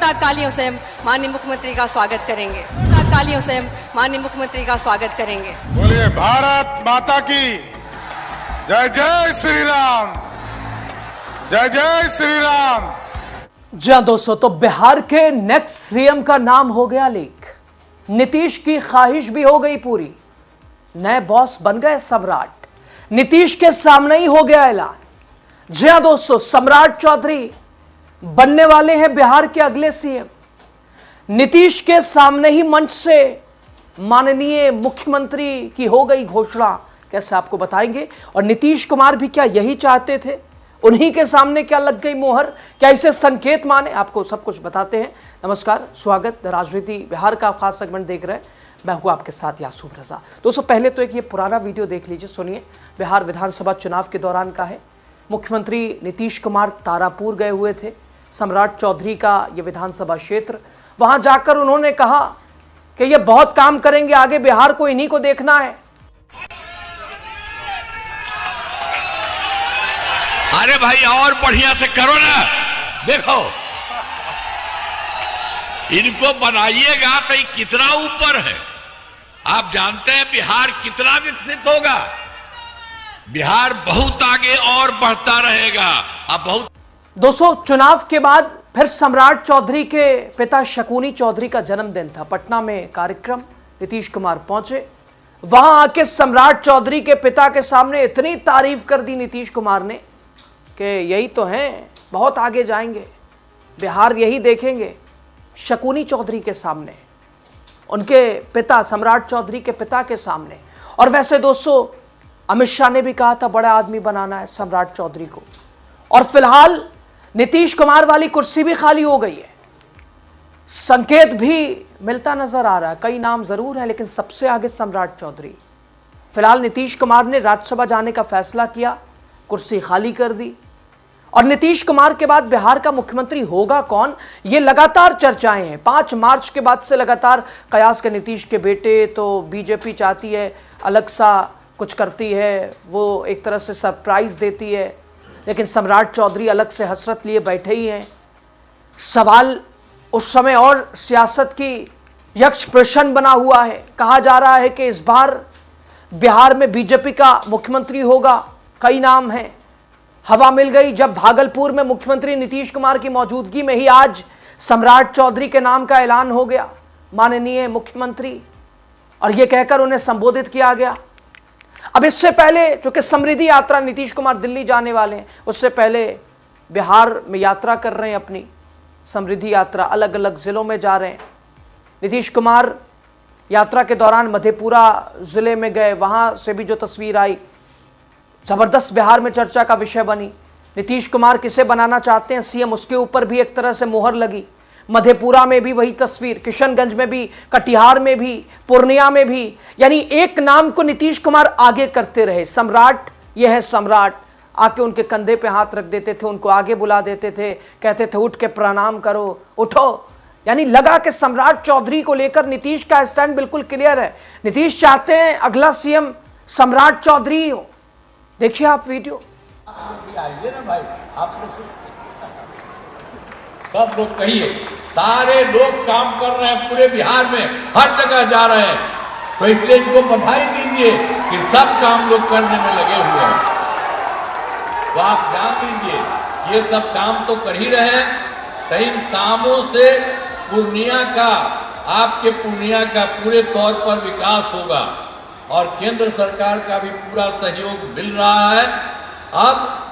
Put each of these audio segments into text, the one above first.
जोरदार तालियों से माननीय मुख्यमंत्री का स्वागत करेंगे। जोरदार तालियों से माननीय मुख्यमंत्री का स्वागत करेंगे। बोलिए भारत माता की जय। जय श्री राम, जय जय श्री राम। जी हाँ दोस्तों, तो बिहार के नेक्स्ट सीएम का नाम हो गया लीक। नीतीश की ख्वाहिश भी हो गई पूरी। नए बॉस बन गए सम्राट। नीतीश के सामने ही हो गया ऐलान। जी हाँ दोस्तों, सम्राट चौधरी बनने वाले हैं बिहार के अगले सीएम। नीतीश के सामने ही मंच से माननीय मुख्यमंत्री की हो गई घोषणा। कैसे आपको बताएंगे। और नीतीश कुमार भी क्या यही चाहते थे? उन्हीं के सामने क्या लग गई मोहर? क्या इसे संकेत माने? आपको सब कुछ बताते हैं। नमस्कार, स्वागत। राजनीति बिहार का खास सेगमेंट देख रहे हैं। मैं हूं आपके साथ यासूब रजा। दोस्तों पहले तो एक ये पुराना वीडियो देख लीजिए, सुनिए। बिहार विधानसभा चुनाव के दौरान का है। मुख्यमंत्री नीतीश कुमार तारापुर गए हुए थे, सम्राट चौधरी का ये विधानसभा क्षेत्र। वहां जाकर उन्होंने कहा कि ये बहुत काम करेंगे, आगे बिहार को इन्हीं को देखना है। अरे भाई और बढ़िया से करो ना। देखो इनको बनाइएगा तो ये कितना ऊपर है। आप जानते हैं बिहार कितना विकसित होगा। बिहार बहुत आगे और बढ़ता रहेगा। अब बहुत दोस्तों, चुनाव के बाद फिर सम्राट चौधरी के पिता शकुनी चौधरी का जन्मदिन था। पटना में कार्यक्रम, नीतीश कुमार पहुंचे। वहां आके सम्राट चौधरी के पिता के सामने इतनी तारीफ कर दी नीतीश कुमार ने कि यही तो हैं, बहुत आगे जाएंगे, बिहार यही देखेंगे। शकुनी चौधरी के सामने, उनके पिता सम्राट चौधरी के पिता के सामने। और वैसे दोस्तों, अमित शाह ने भी कहा था बड़ा आदमी बनाना है सम्राट चौधरी को। और फिलहाल नीतीश कुमार वाली कुर्सी भी खाली हो गई है। संकेत भी मिलता नजर आ रहा है। कई नाम जरूर है लेकिन सबसे आगे सम्राट चौधरी। फिलहाल नीतीश कुमार ने राज्यसभा जाने का फैसला किया, कुर्सी खाली कर दी। और नीतीश कुमार के बाद बिहार का मुख्यमंत्री होगा कौन, ये लगातार चर्चाएं हैं। 5 मार्च के बाद से लगातार कयास के नीतीश के बेटे, तो बीजेपी चाहती है अलग सा कुछ करती है, वो एक तरह से सरप्राइज देती है। लेकिन सम्राट चौधरी अलग से हसरत लिए बैठे ही हैं। सवाल उस समय और सियासत की यक्ष प्रश्न बना हुआ है। कहा जा रहा है कि इस बार बिहार में बीजेपी का मुख्यमंत्री होगा। कई नाम हैं। हवा मिल गई जब भागलपुर में मुख्यमंत्री नीतीश कुमार की मौजूदगी में ही आज सम्राट चौधरी के नाम का ऐलान हो गया, माननीय मुख्यमंत्री। और यह कहकर उन्हें संबोधित किया गया। अब इससे पहले चूंकि समृद्धि यात्रा नीतीश कुमार दिल्ली जाने वाले हैं, उससे पहले बिहार में यात्रा कर रहे हैं अपनी। समृद्धि यात्रा अलग अलग जिलों में जा रहे हैं। नीतीश कुमार यात्रा के दौरान मधेपुरा जिले में गए, वहां से भी जो तस्वीर आई जबरदस्त बिहार में चर्चा का विषय बनी। नीतीश कुमार किसे बनाना चाहते हैं सीएम, उसके ऊपर भी एक तरह से मोहर लगी। मधेपुरा में भी वही तस्वीर, किशनगंज में भी, कटिहार में भी, पूर्णिया में भी। यानी एक नाम को नीतीश कुमार आगे करते रहे। सम्राट, यह है सम्राट। आके उनके कंधे पे हाथ रख देते थे, उनको आगे बुला देते थे, कहते थे उठ के प्रणाम करो, उठो। यानी लगा कि सम्राट चौधरी को लेकर नीतीश का स्टैंड बिल्कुल क्लियर है। नीतीश चाहते हैं अगला सीएम सम्राट चौधरी ही हो। देखिए आप वीडियो। आइए ना भाई, आप लोग सब लोग कहिए, सारे लोग काम कर रहे हैं पूरे बिहार में, हर जगह जा रहे हैं। तो इसलिए इनको बधाई दीजिए कि सब काम लोग करने में लगे हुए हैं। तो आप जान लीजिए ये सब काम तो कर ही रहे हैं। तो इन कामों से पूर्णिया का, आपके पूर्णिया का पूरे तौर पर विकास होगा और केंद्र सरकार का भी पूरा सहयोग मिल रहा है। अब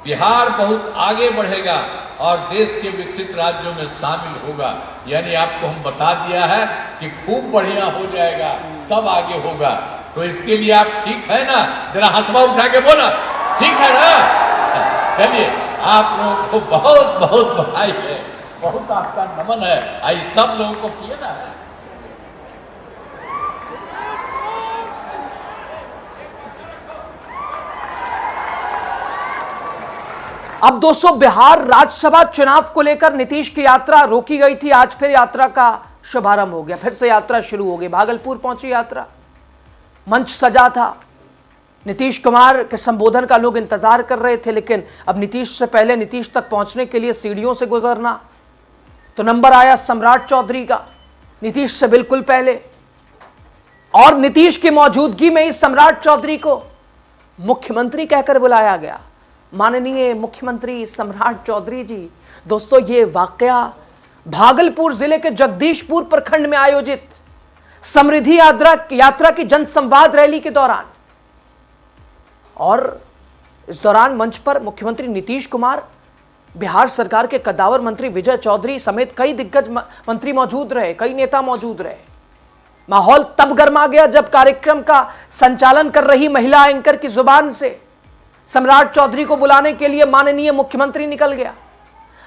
बिहार बहुत आगे बढ़ेगा और देश के विकसित राज्यों में शामिल होगा। यानी आपको हम बता दिया है कि खूब बढ़िया हो जाएगा, सब आगे होगा। तो इसके लिए आप ठीक है ना? जरा हाथवा उठा के बोला, ठीक है ना? चलिए, आप लोगों को बहुत बहुत बधाई है, बहुत आपका नमन है। आई सब लोगों को किए ना। अब दोस्तों, बिहार राज्यसभा चुनाव को लेकर नीतीश की यात्रा रोकी गई थी। आज फिर यात्रा का शुभारंभ हो गया, फिर से यात्रा शुरू हो गई। भागलपुर पहुंची यात्रा, मंच सजा था। नीतीश कुमार के संबोधन का लोग इंतजार कर रहे थे, लेकिन अब नीतीश से पहले नीतीश तक पहुंचने के लिए सीढ़ियों से गुजरना तो नंबर आया सम्राट चौधरी का, नीतीश से बिल्कुल पहले। और नीतीश की मौजूदगी में ही सम्राट चौधरी को मुख्यमंत्री कहकर बुलाया गया। माननीय मुख्यमंत्री सम्राट चौधरी जी। दोस्तों, ये वाकया भागलपुर जिले के जगदीशपुर प्रखंड में आयोजित समृद्धि यात्रा की जनसंवाद रैली के दौरान, और इस दौरान मंच पर मुख्यमंत्री नीतीश कुमार, बिहार सरकार के कद्दावर मंत्री विजय चौधरी समेत कई दिग्गज मंत्री मौजूद रहे, कई नेता मौजूद रहे। माहौल तब गर्मा गया जब कार्यक्रम का संचालन कर रही महिला एंकर की जुबान से सम्राट चौधरी को बुलाने के लिए माननीय मुख्यमंत्री निकल गया।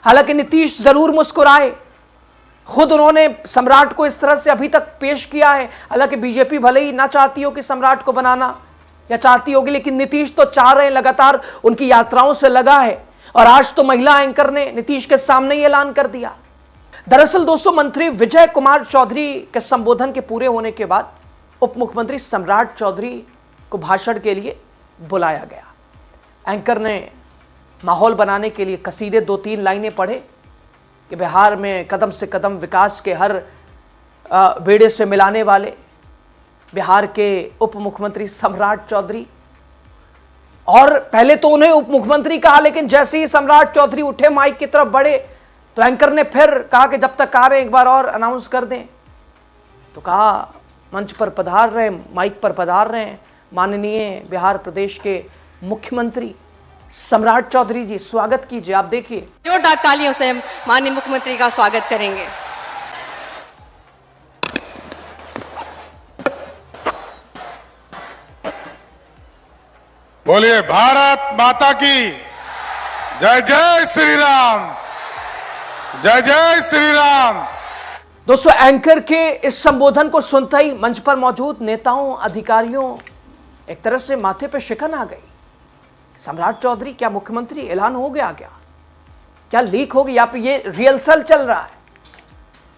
हालांकि नीतीश जरूर मुस्कुराए, खुद उन्होंने सम्राट को इस तरह से अभी तक पेश किया है। हालांकि बीजेपी भले ही ना चाहती हो कि सम्राट को बनाना, या चाहती होगी, लेकिन नीतीश तो चाह रहे हैं, लगातार उनकी यात्राओं से लगा है। और आज तो महिला एंकर ने नीतीश के सामने ही ऐलान कर दिया। दरअसल दोस्तों, मंत्री विजय कुमार चौधरी के संबोधन के पूरे होने के बाद उप मुख्यमंत्री सम्राट चौधरी को भाषण के लिए बुलाया गया। एंकर ने माहौल बनाने के लिए कसीदे 2-3 लाइनें पढ़े कि बिहार में कदम से कदम विकास के हर बेड़े से मिलाने वाले बिहार के उप मुख्यमंत्री सम्राट चौधरी। और पहले तो उन्हें उप मुख्यमंत्री कहा, लेकिन जैसे ही सम्राट चौधरी उठे माइक की तरफ बढ़े तो एंकर ने फिर कहा कि जब तक आ रहे हैं एक बार और अनाउंस कर दें। तो कहा मंच पर पधार रहे, माइक पर पधार रहे हैं माननीय बिहार प्रदेश के मुख्यमंत्री सम्राट चौधरी जी, स्वागत कीजिए। आप देखिए, जोरदार तालियों से हम माननीय मुख्यमंत्री का स्वागत करेंगे। बोलिए भारत माता की जय। जय श्री राम, जय जय श्री राम। दोस्तों, एंकर के इस संबोधन को सुनते ही मंच पर मौजूद नेताओं, अधिकारियों एक तरह से माथे पे शिकन आ गई। सम्राट चौधरी क्या मुख्यमंत्री ऐलान हो गया? क्या लीक हो गई? या फिर ये रिहर्सल चल रहा है?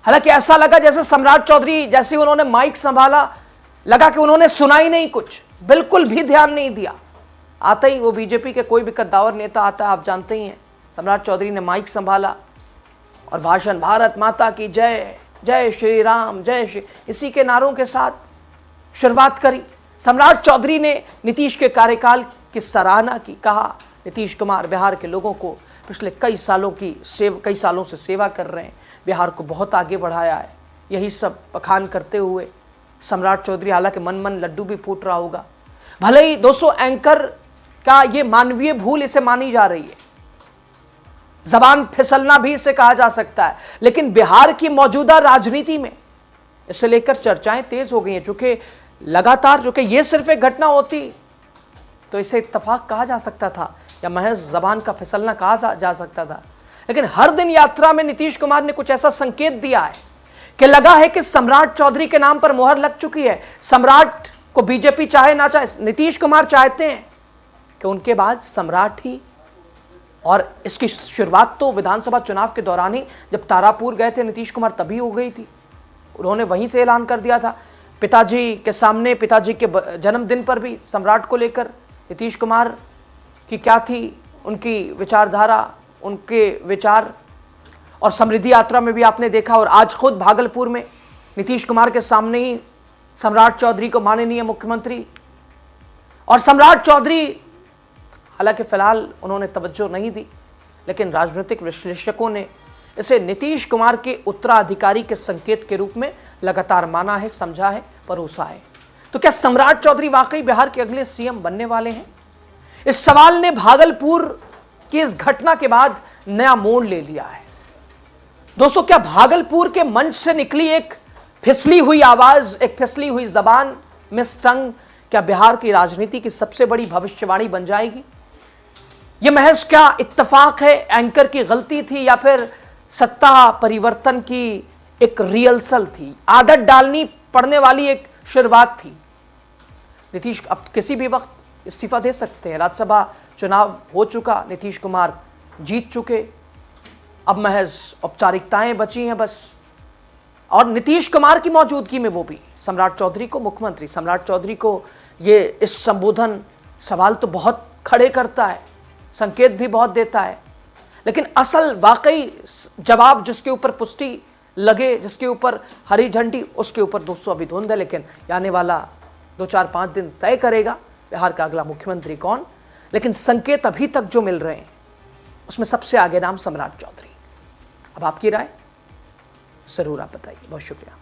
हालांकि ऐसा लगा जैसे सम्राट चौधरी जैसे उन्होंने माइक संभाला, लगा कि उन्होंने सुना ही नहीं, कुछ बिल्कुल भी ध्यान नहीं दिया। आते ही वो बीजेपी के कोई भी कद्दावर नेता आता है, आप जानते ही हैं, सम्राट चौधरी ने माइक संभाला और भाषण भारत माता की जय, जय श्री राम, जय श्री, इसी के नारों के साथ शुरुआत करी। सम्राट चौधरी ने नीतीश के कार्यकाल की सराहना की, कहा नीतीश कुमार बिहार के लोगों को पिछले कई सालों से सेवा कर रहे हैं, बिहार को बहुत आगे बढ़ाया है। यही सब बखान करते हुए सम्राट चौधरी, हालांकि मन मन लड्डू भी फूट रहा होगा। भले ही दोस्तों एंकर का ये मानवीय भूल इसे मानी जा रही है, जबान फिसलना भी इसे कहा जा सकता है, लेकिन बिहार की मौजूदा राजनीति में इसे लेकर चर्चाएं तेज हो गई हैं। चूंकि लगातार, जो कि ये सिर्फ एक घटना होती तो इसे इत्तेफाक कहा जा सकता था या महज जबान का फिसलना कहा जा सकता था, लेकिन हर दिन यात्रा में नीतीश कुमार ने कुछ ऐसा संकेत दिया है कि लगा है कि सम्राट चौधरी के नाम पर मुहर लग चुकी है। सम्राट को बीजेपी चाहे ना चाहे, नीतीश कुमार चाहते हैं कि उनके बाद सम्राट ही। और इसकी शुरुआत तो विधानसभा चुनाव के दौरान ही, जब तारापुर गए थे नीतीश कुमार, तभी हो गई थी। उन्होंने वहीं से ऐलान कर दिया था पिताजी के सामने, पिताजी के जन्मदिन पर भी सम्राट को लेकर नीतीश कुमार की क्या थी उनकी विचारधारा, उनके विचार। और समृद्धि यात्रा में भी आपने देखा, और आज खुद भागलपुर में नीतीश कुमार के सामने ही सम्राट चौधरी को माननीय मुख्यमंत्री। और सम्राट चौधरी, हालांकि फिलहाल उन्होंने तवज्जो नहीं दी, लेकिन राजनीतिक विश्लेषकों ने इसे नीतीश कुमार के उत्तराधिकारी के संकेत के रूप में लगातार माना है, समझा है, परोसा है। तो क्या सम्राट चौधरी वाकई बिहार के अगले सीएम बनने वाले हैं? इस सवाल ने भागलपुर की इस घटना के बाद नया मोड़ ले लिया है। दोस्तों, क्या भागलपुर के मंच से निकली एक फिसली हुई आवाज, एक फिसली हुई जबान, मिस टंग, क्या बिहार की राजनीति की सबसे बड़ी भविष्यवाणी बन जाएगी? यह महज क्या इत्तेफाक है, एंकर की गलती थी, या फिर सत्ता परिवर्तन की एक रिहर्सल थी, आदत डालनी पड़ने वाली एक शुरुआत थी? नीतीश अब किसी भी वक्त इस्तीफा दे सकते हैं। राज्यसभा चुनाव हो चुका, नीतीश कुमार जीत चुके, अब महज औपचारिकताएं बची हैं बस। और नीतीश कुमार की मौजूदगी में वो भी सम्राट चौधरी को मुख्यमंत्री, सम्राट चौधरी को ये इस संबोधन सवाल तो बहुत खड़े करता है, संकेत भी बहुत देता है। लेकिन असल वाकई जवाब जिसके ऊपर पुष्टि लगे, जिसके ऊपर हरी झंडी, उसके ऊपर दोस्तों अभी धुंध है। लेकिन आने वाला 2-4-5 दिन तय करेगा बिहार का अगला मुख्यमंत्री कौन। लेकिन संकेत अभी तक जो मिल रहे हैं उसमें सबसे आगे नाम सम्राट चौधरी। अब आपकी राय जरूर आप बताइए। बहुत शुक्रिया।